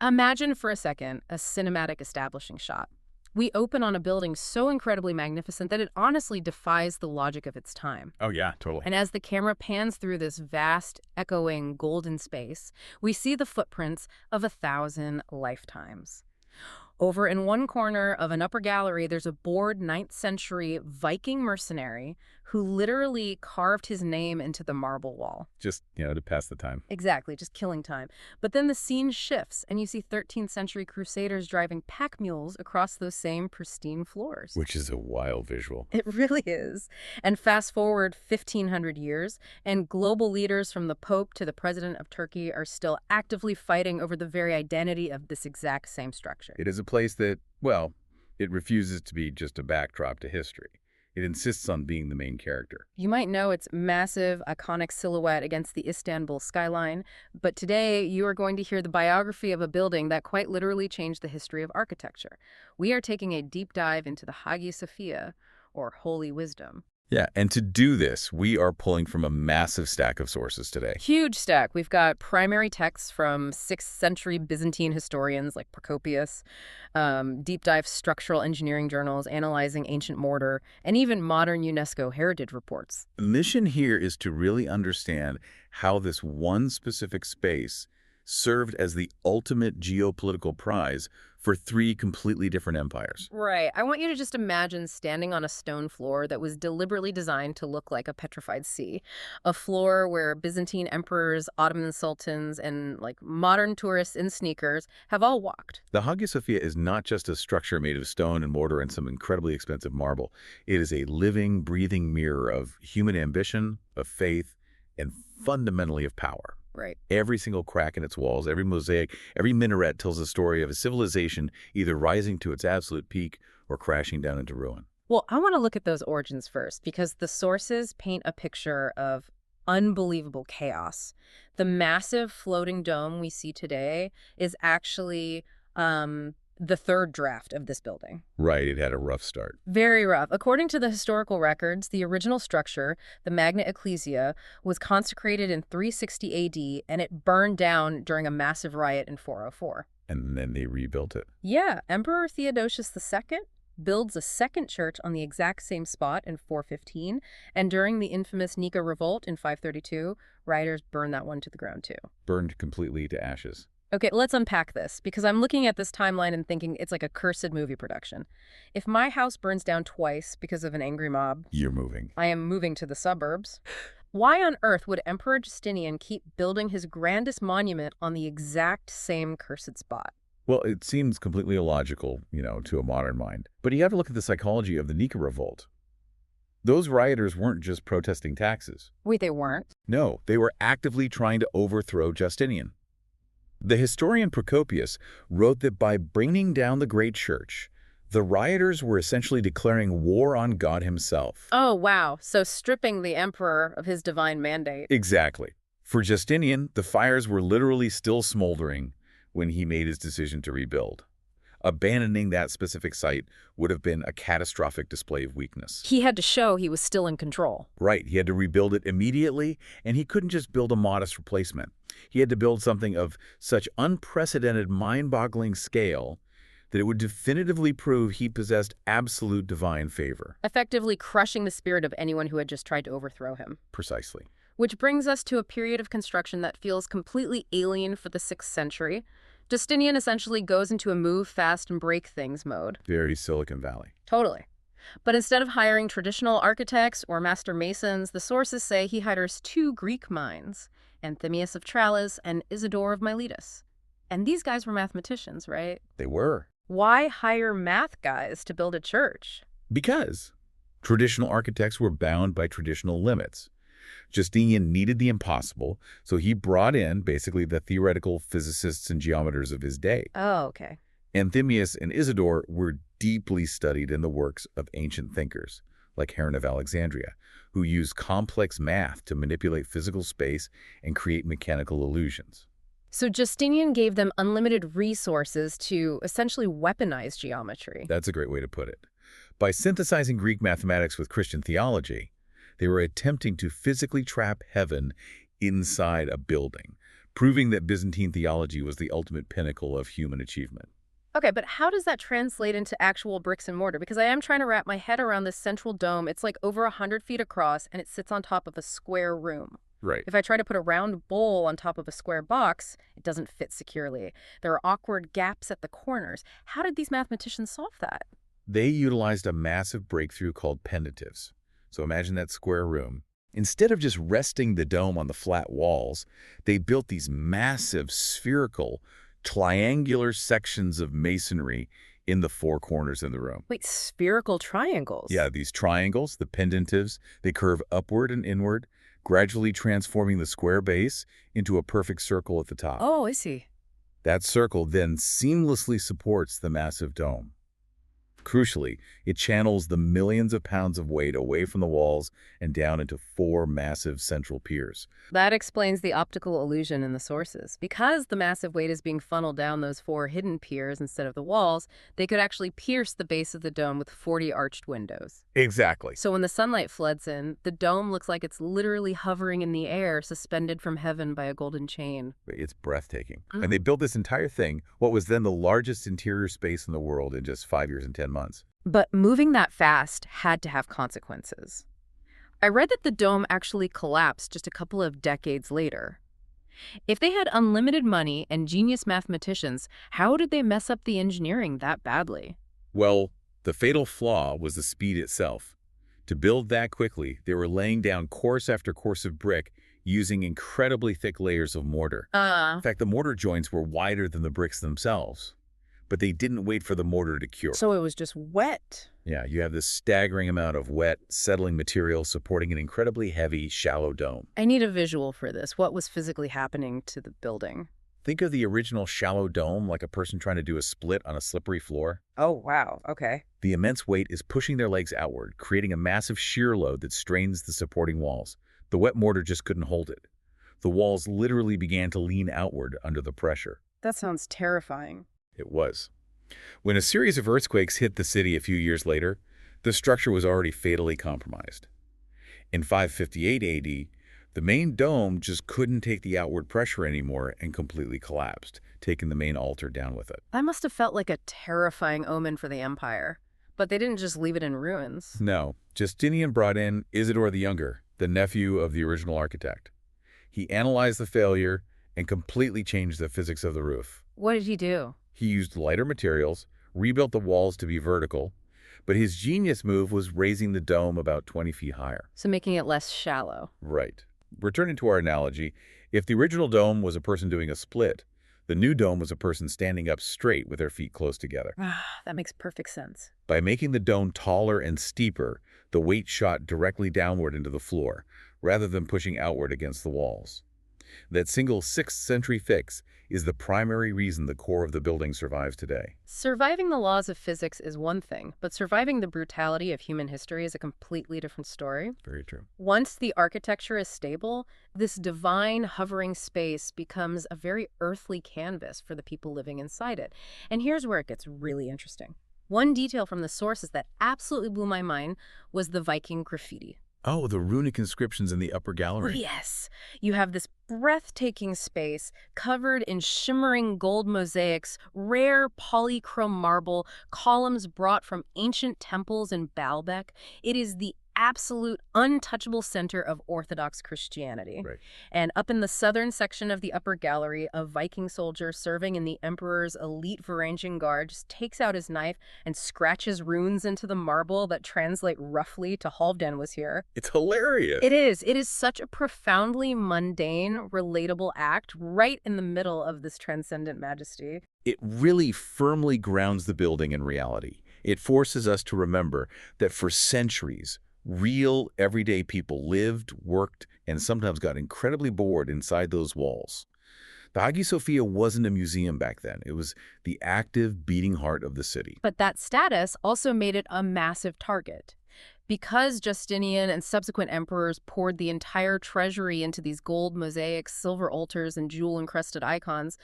Imagine for a second a cinematic establishing shot. We open on a building so incredibly magnificent that it honestly defies the logic of its time. Oh, yeah, totally. And as the camera pans through this vast, echoing golden space, we see the footprints of 1,000 lifetimes. Over in one corner of an upper gallery, there's a bored 9th century Viking mercenary who literally carved his name into the marble wall. Just, to pass the time. Exactly, just killing time. But then the scene shifts, and you see 13th century crusaders driving pack mules across those same pristine floors. Which is a wild visual. It really is. And fast forward 1,500 years, and global leaders from the Pope to the President of Turkey are still actively fighting over the very identity of this exact same structure. It is a place that, well, it refuses to be just a backdrop to history. It insists on being the main character. You might know its massive, iconic silhouette against the Istanbul skyline, but today you are going to hear the biography of a building that quite literally changed the history of architecture. We are taking a deep dive into the Hagia Sophia, or Holy Wisdom. Yeah, and to do this, we are pulling from a massive stack of sources today. Huge stack. We've got primary texts from 6th century Byzantine historians like Procopius, deep dive structural engineering journals analyzing ancient mortar, and even modern UNESCO heritage reports. The mission here is to really understand how this one specific space served as the ultimate geopolitical prize for 3 completely different empires. Right. I want you to just imagine standing on a stone floor that was deliberately designed to look like a petrified sea. A floor where Byzantine emperors, Ottoman sultans, and modern tourists in sneakers have all walked. The Hagia Sophia is not just a structure made of stone and mortar and some incredibly expensive marble. It is a living, breathing mirror of human ambition, of faith, and fundamentally of power. Right. Every single crack in its walls, every mosaic, every minaret tells the story of a civilization either rising to its absolute peak or crashing down into ruin. Well, I want to look at those origins first because the sources paint a picture of unbelievable chaos. The massive floating dome we see today is actually the 3rd draft of this building. Right, it had a rough start. Very rough. According to the historical records, the original structure, the Magna Ecclesia, was consecrated in 360 AD, and it burned down during a massive riot in 404. And then they rebuilt it. Yeah, Emperor Theodosius II builds a second church on the exact same spot in 415, and during the infamous Nika revolt in 532, rioters burned that one to the ground too. Burned completely to ashes. Okay, let's unpack this, because I'm looking at this timeline and thinking it's like a cursed movie production. If my house burns down twice because of an angry mob, you're moving. I am moving to the suburbs. Why on earth would Emperor Justinian keep building his grandest monument on the exact same cursed spot? Well, it seems completely illogical, to a modern mind. But you have to look at the psychology of the Nika revolt. Those rioters weren't just protesting taxes. Wait, they weren't? No, they were actively trying to overthrow Justinian. The historian Procopius wrote that by bringing down the great church, the rioters were essentially declaring war on God himself. Oh, wow. So stripping the emperor of his divine mandate. Exactly. For Justinian, the fires were literally still smoldering when he made his decision to rebuild. Abandoning that specific site would have been a catastrophic display of weakness. He had to show he was still in control. Right. He had to rebuild it immediately, and he couldn't just build a modest replacement. He had to build something of such unprecedented, mind-boggling scale that it would definitively prove he possessed absolute divine favor. Effectively crushing the spirit of anyone who had just tried to overthrow him. Precisely. Which brings us to a period of construction that feels completely alien for the 6th century. Justinian essentially goes into a move fast and break things mode. Very Silicon Valley. Totally. But instead of hiring traditional architects or master masons, the sources say he hires 2 Greek minds, Anthemius of Tralles and Isidore of Miletus. And these guys were mathematicians, right? They were. Why hire math guys to build a church? Because traditional architects were bound by traditional limits. Justinian needed the impossible, so he brought in basically the theoretical physicists and geometers of his day. Oh, okay. Anthemius and Isidore were deeply studied in the works of ancient thinkers, like Heron of Alexandria, who used complex math to manipulate physical space and create mechanical illusions. So Justinian gave them unlimited resources to essentially weaponize geometry. That's a great way to put it. By synthesizing Greek mathematics with Christian theology, they were attempting to physically trap heaven inside a building, proving that Byzantine theology was the ultimate pinnacle of human achievement. Okay, but how does that translate into actual bricks and mortar? Because I am trying to wrap my head around this central dome. It's like over 100 feet across, and it sits on top of a square room. Right. If I try to put a round bowl on top of a square box, it doesn't fit securely. There are awkward gaps at the corners. How did these mathematicians solve that? They utilized a massive breakthrough called pendentives. So imagine that square room. Instead of just resting the dome on the flat walls, they built these massive spherical, triangular sections of masonry in the four corners of the room. Wait, spherical triangles? Yeah, these triangles, the pendentives, they curve upward and inward, gradually transforming the square base into a perfect circle at the top. Oh, I see. That circle then seamlessly supports the massive dome. Crucially, it channels the millions of pounds of weight away from the walls and down into four massive central piers. That explains the optical illusion in the sources. Because the massive weight is being funneled down those four hidden piers instead of the walls, they could actually pierce the base of the dome with 40 arched windows. Exactly. So when the sunlight floods in, the dome looks like it's literally hovering in the air, suspended from heaven by a golden chain. It's breathtaking. And they built this entire thing, what was then the largest interior space in the world, in just 5 years and 10 months. But moving that fast had to have consequences. I read that the dome actually collapsed just a couple of decades later. If they had unlimited money and genius mathematicians, how did they mess up the engineering that badly? Well, the fatal flaw was the speed itself. To build that quickly, they were laying down course after course of brick using incredibly thick layers of mortar. In fact, the mortar joints were wider than the bricks themselves. But they didn't wait for the mortar to cure. So it was just wet. Yeah, you have this staggering amount of wet, settling material supporting an incredibly heavy, shallow dome. I need a visual for this. What was physically happening to the building? Think of the original shallow dome like a person trying to do a split on a slippery floor. Oh, wow. Okay. The immense weight is pushing their legs outward, creating a massive shear load that strains the supporting walls. The wet mortar just couldn't hold it. The walls literally began to lean outward under the pressure. That sounds terrifying. It was. When a series of earthquakes hit the city a few years later, the structure was already fatally compromised. In 558 AD, the main dome just couldn't take the outward pressure anymore and completely collapsed, taking the main altar down with it. That must have felt like a terrifying omen for the empire. But they didn't just leave it in ruins. No, Justinian brought in Isidore the Younger, the nephew of the original architect. He analyzed the failure and completely changed the physics of the roof. What did he do? He used lighter materials, rebuilt the walls to be vertical, but his genius move was raising the dome about 20 feet higher. So making it less shallow. Right. Returning to our analogy, if the original dome was a person doing a split, the new dome was a person standing up straight with their feet close together. That makes perfect sense. By making the dome taller and steeper, the weight shot directly downward into the floor, rather than pushing outward against the walls. That single 6th century fix is the primary reason the core of the building survives today. Surviving the laws of physics is one thing, but surviving the brutality of human history is a completely different story. Very true. Once the architecture is stable, this divine hovering space becomes a very earthly canvas for the people living inside it. And here's where it gets really interesting. One detail from the sources that absolutely blew my mind was the Viking graffiti. Oh, the runic inscriptions in the upper gallery. Oh, yes. You have this breathtaking space covered in shimmering gold mosaics, rare polychrome marble, columns brought from ancient temples in Baalbek. It is the absolute untouchable center of Orthodox Christianity. Right. And up in the southern section of the upper gallery, a Viking soldier serving in the emperor's elite Varangian guard just takes out his knife and scratches runes into the marble that translate roughly to Halfdan was here. It's hilarious. It is. It is such a profoundly mundane, relatable act right in the middle of this transcendent majesty. It really firmly grounds the building in reality. It forces us to remember that for centuries, real, everyday people lived, worked, and sometimes got incredibly bored inside those walls. The Hagia Sophia wasn't a museum back then. It was the active, beating heart of the city. But that status also made it a massive target. Because Justinian and subsequent emperors poured the entire treasury into these gold mosaics, silver altars, and jewel-encrusted icons,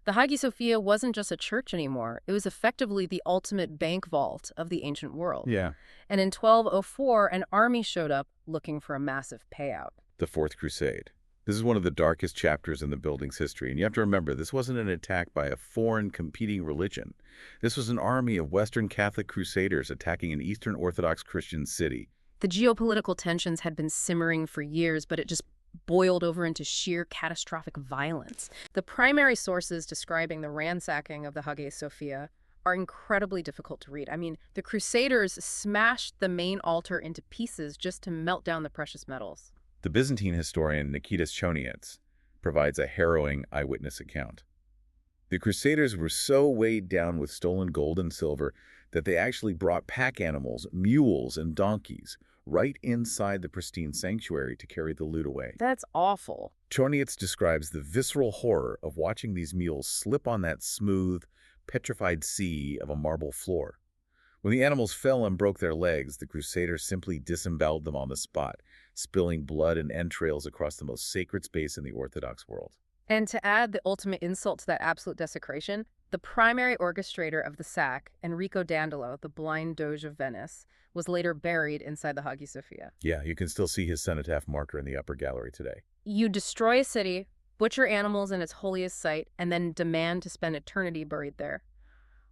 the Hagia Sophia wasn't just a church anymore. It was effectively the ultimate bank vault of the ancient world. Yeah. And in 1204, an army showed up looking for a massive payout. The Fourth Crusade. This is one of the darkest chapters in the building's history, and you have to remember, this wasn't an attack by a foreign competing religion. This was an army of Western Catholic crusaders attacking an Eastern Orthodox Christian city. The geopolitical tensions had been simmering for years, but it just boiled over into sheer catastrophic violence. The primary sources describing the ransacking of the Hagia Sophia are incredibly difficult to read. I mean, the Crusaders smashed the main altar into pieces just to melt down the precious metals. The Byzantine historian Nikitas Choniets provides a harrowing eyewitness account. The Crusaders were so weighed down with stolen gold and silver that they actually brought pack animals, mules, and donkeys right inside the pristine sanctuary to carry the loot away. That's awful. Choniets describes the visceral horror of watching these mules slip on that smooth, petrified sea of a marble floor. When the animals fell and broke their legs, the Crusaders simply disemboweled them on the spot, spilling blood and entrails across the most sacred space in the Orthodox world. And to add the ultimate insult to that absolute desecration, the primary orchestrator of the sack, Enrico Dandolo, the blind doge of Venice, was later buried inside the Hagia Sophia. Yeah, you can still see his cenotaph marker in the upper gallery today. You destroy a city, butcher animals in its holiest site, and then demand to spend eternity buried there.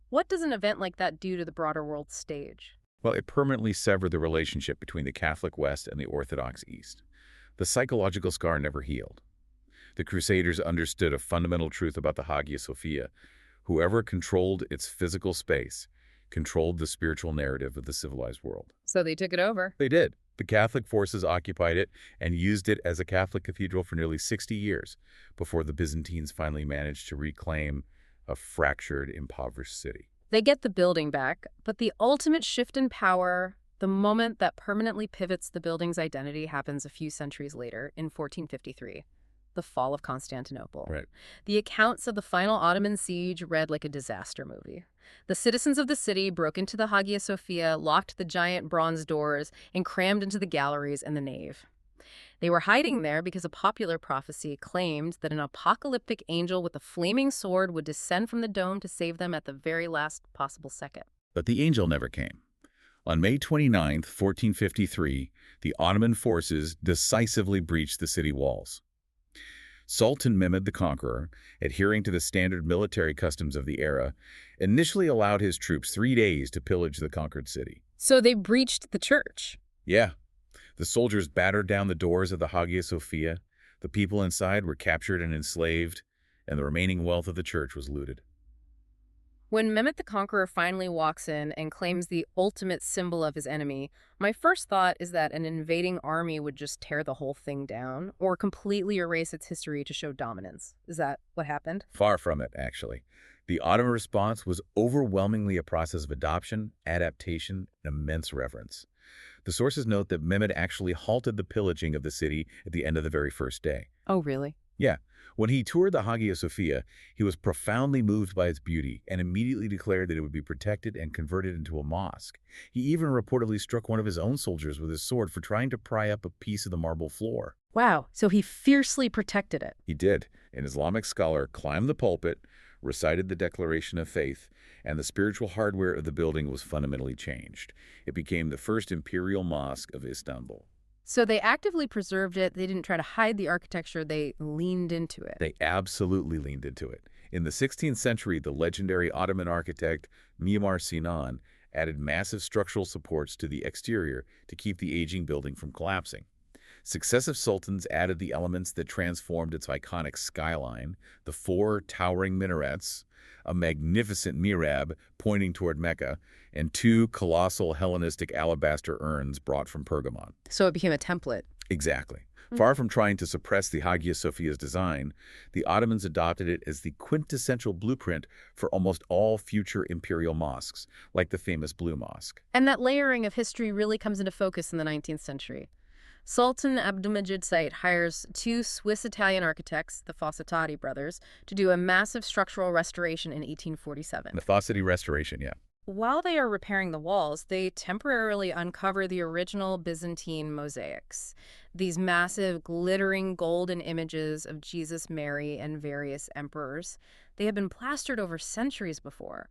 What does an event like that do to the broader world stage? Well, it permanently severed the relationship between the Catholic West and the Orthodox East. The psychological scar never healed. The Crusaders understood a fundamental truth about the Hagia Sophia. Whoever controlled its physical space controlled the spiritual narrative of the civilized world. So they took it over. They did. The Catholic forces occupied it and used it as a Catholic cathedral for nearly 60 years before the Byzantines finally managed to reclaim a fractured, impoverished city. They get the building back, but the ultimate shift in power, the moment that permanently pivots the building's identity, happens a few centuries later in 1453. The fall of Constantinople. Right. The accounts of the final Ottoman siege read like a disaster movie. The citizens of the city broke into the Hagia Sophia, locked the giant bronze doors, and crammed into the galleries and the nave. They were hiding there because a popular prophecy claimed that an apocalyptic angel with a flaming sword would descend from the dome to save them at the very last possible second. But the angel never came. On May 29, 1453, the Ottoman forces decisively breached the city walls. Sultan Mehmed the Conqueror, adhering to the standard military customs of the era, initially allowed his troops 3 days to pillage the conquered city. So they breached the church. Yeah. The soldiers battered down the doors of the Hagia Sophia, the people inside were captured and enslaved, and the remaining wealth of the church was looted. When Mehmet the Conqueror finally walks in and claims the ultimate symbol of his enemy, my first thought is that an invading army would just tear the whole thing down or completely erase its history to show dominance. Is that what happened? Far from it, actually. The Ottoman response was overwhelmingly a process of adoption, adaptation, and immense reverence. The sources note that Mehmed actually halted the pillaging of the city at the end of the very first day. Oh, really? Yeah. When he toured the Hagia Sophia, he was profoundly moved by its beauty and immediately declared that it would be protected and converted into a mosque. He even reportedly struck one of his own soldiers with his sword for trying to pry up a piece of the marble floor. Wow, so he fiercely protected it. He did. An Islamic scholar climbed the pulpit, recited the declaration of faith, and the spiritual hardware of the building was fundamentally changed. It became the first imperial mosque of Istanbul. So they actively preserved it. They didn't try to hide the architecture. They leaned into it. They absolutely leaned into it. In the 16th century, the legendary Ottoman architect Mimar Sinan added massive structural supports to the exterior to keep the aging building from collapsing. Successive sultans added the elements that transformed its iconic skyline, the 4 towering minarets, a magnificent mihrab pointing toward Mecca, and 2 colossal Hellenistic alabaster urns brought from Pergamon. So it became a template. Exactly. Far from trying to suppress the Hagia Sophia's design, the Ottomans adopted it as the quintessential blueprint for almost all future imperial mosques, like the famous Blue Mosque. And that layering of history really comes into focus in the 19th century. Sultan Abdülmecid Said hires 2 Swiss-Italian architects, the Fossati brothers, to do a massive structural restoration in 1847. The Fossati restoration, yeah. While they are repairing the walls, they temporarily uncover the original Byzantine mosaics. These massive, glittering golden images of Jesus, Mary, and various emperors. They have been plastered over centuries before.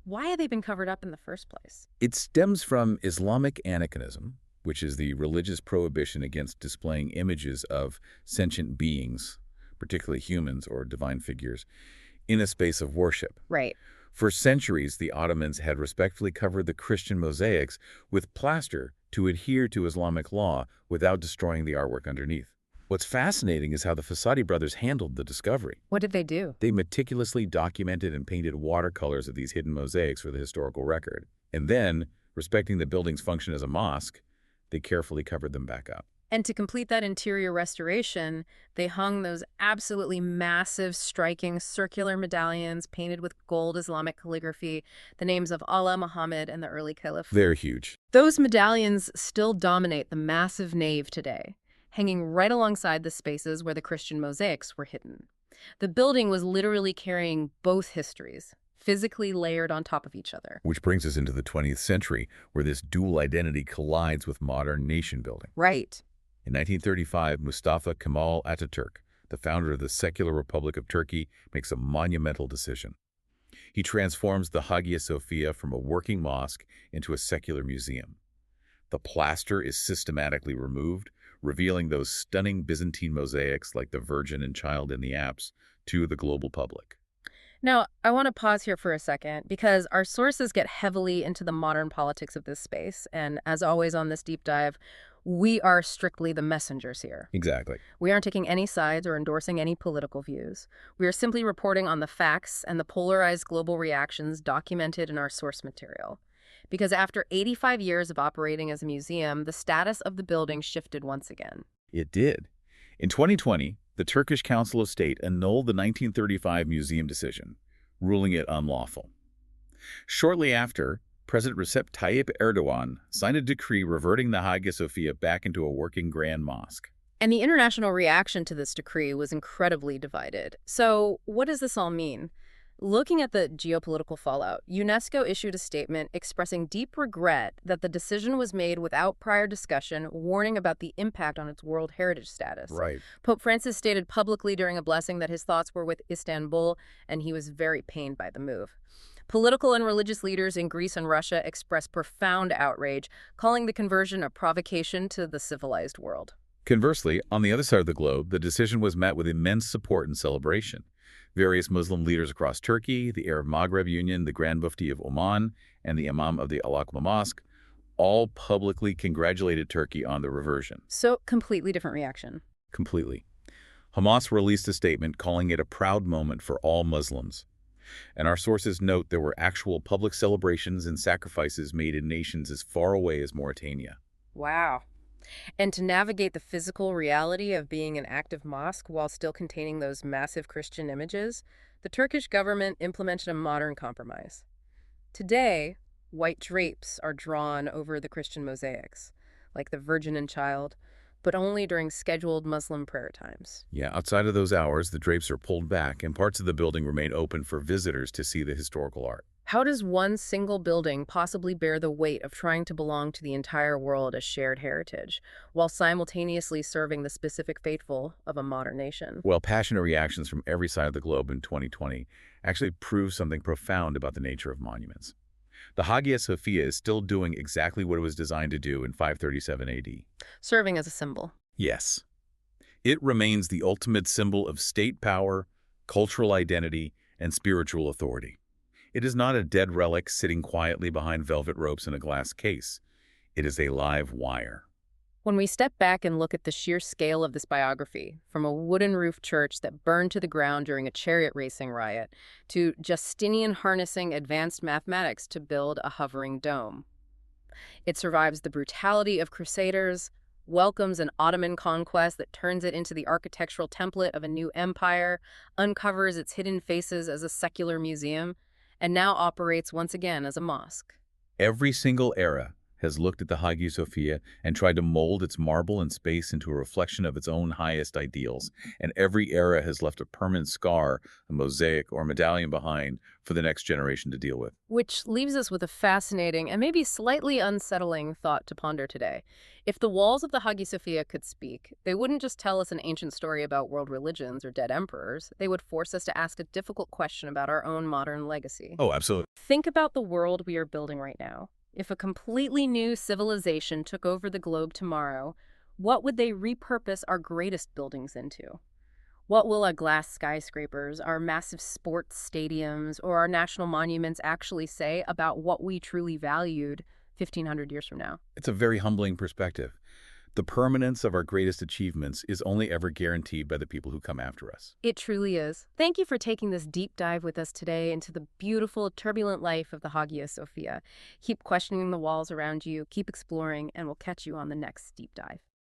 Why have they been covered up in the first place? It stems from Islamic anachronism. which is the religious prohibition against displaying images of sentient beings, particularly humans or divine figures, in a space of worship. Right. For centuries, the Ottomans had respectfully covered the Christian mosaics with plaster to adhere to Islamic law without destroying the artwork underneath. What's fascinating is how the Fossati brothers handled the discovery. What did they do? They meticulously documented and painted watercolors of these hidden mosaics for the historical record. And then, respecting the building's function as a mosque, they carefully covered them back up. And to complete that interior restoration, they hung those absolutely massive, striking circular medallions painted with gold Islamic calligraphy, the names of Allah, Muhammad, and the early caliph. They're huge. Those medallions still dominate the massive nave today, hanging right alongside the spaces where the Christian mosaics were hidden. The building was literally carrying both histories, physically layered on top of each other. Which brings us into the 20th century, where this dual identity collides with modern nation building. Right. In 1935, Mustafa Kemal Ataturk, the founder of the secular Republic of Turkey, makes a monumental decision. He transforms the Hagia Sophia from a working mosque into a secular museum. The plaster is systematically removed, revealing those stunning Byzantine mosaics like the Virgin and Child in the apse to the global public. Now, I want to pause here for a second because our sources get heavily into the modern politics of this space, and as always on this deep dive, we are strictly the messengers here. Exactly. We aren't taking any sides or endorsing any political views. We are simply reporting on the facts and the polarized global reactions documented in our source material. Because after 85 years of operating as a museum, the status of the building shifted once again. It did. In 2020, the Turkish Council of State annulled the 1935 museum decision, ruling it unlawful. Shortly after, President Recep Tayyip Erdogan signed a decree reverting the Hagia Sophia back into a working grand mosque. And the international reaction to this decree was incredibly divided. So what does this all mean? Looking at the geopolitical fallout, UNESCO issued a statement expressing deep regret that the decision was made without prior discussion, warning about the impact on its World Heritage status. Right. Pope Francis stated publicly during a blessing that his thoughts were with Istanbul, and he was very pained by the move. Political and religious leaders in Greece and Russia expressed profound outrage, calling the conversion a provocation to the civilized world. Conversely, on the other side of the globe, the decision was met with immense support and celebration. Various Muslim leaders across Turkey, the Arab Maghreb Union, the Grand Mufti of Oman, and the Imam of the Al-Aqsa Mosque all publicly congratulated Turkey on the reversion. So, completely different reaction. Completely. Hamas released a statement calling it a proud moment for all Muslims. And our sources note there were actual public celebrations and sacrifices made in nations as far away as Mauritania. Wow. And to navigate the physical reality of being an active mosque while still containing those massive Christian images, the Turkish government implemented a modern compromise. Today, white drapes are drawn over the Christian mosaics, like the Virgin and Child, but only during scheduled Muslim prayer times. Yeah, outside of those hours, the drapes are pulled back and parts of the building remain open for visitors to see the historical art. How does one single building possibly bear the weight of trying to belong to the entire world as shared heritage, while simultaneously serving the specific faithful of a modern nation? Well, passionate reactions from every side of the globe in 2020 actually prove something profound about the nature of monuments. The Hagia Sophia is still doing exactly what it was designed to do in 537 AD. Serving as a symbol. Yes. It remains the ultimate symbol of state power, cultural identity, and spiritual authority. It is not a dead relic sitting quietly behind velvet ropes in a glass case. It is a live wire. When we step back and look at the sheer scale of this biography, from a wooden-roofed church that burned to the ground during a chariot racing riot, to Justinian harnessing advanced mathematics to build a hovering dome. It survives the brutality of crusaders, welcomes an Ottoman conquest that turns it into the architectural template of a new empire, uncovers its hidden faces as a secular museum, and now operates once again as a mosque. Every single era has looked at the Hagia Sophia and tried to mold its marble and space into a reflection of its own highest ideals, and every era has left a permanent scar, a mosaic, or medallion behind for the next generation to deal with. Which leaves us with a fascinating and maybe slightly unsettling thought to ponder today. If the walls of the Hagia Sophia could speak, they wouldn't just tell us an ancient story about world religions or dead emperors. They would force us to ask a difficult question about our own modern legacy. Oh, absolutely. Think about the world we are building right now. If a completely new civilization took over the globe tomorrow, what would they repurpose our greatest buildings into? What will our glass skyscrapers, our massive sports stadiums, or our national monuments actually say about what we truly valued 1,500 years from now? It's a very humbling perspective. The permanence of our greatest achievements is only ever guaranteed by the people who come after us. It truly is. Thank you for taking this deep dive with us today into the beautiful, turbulent life of the Hagia Sophia. Keep questioning the walls around you, keep exploring, and we'll catch you on the next deep dive.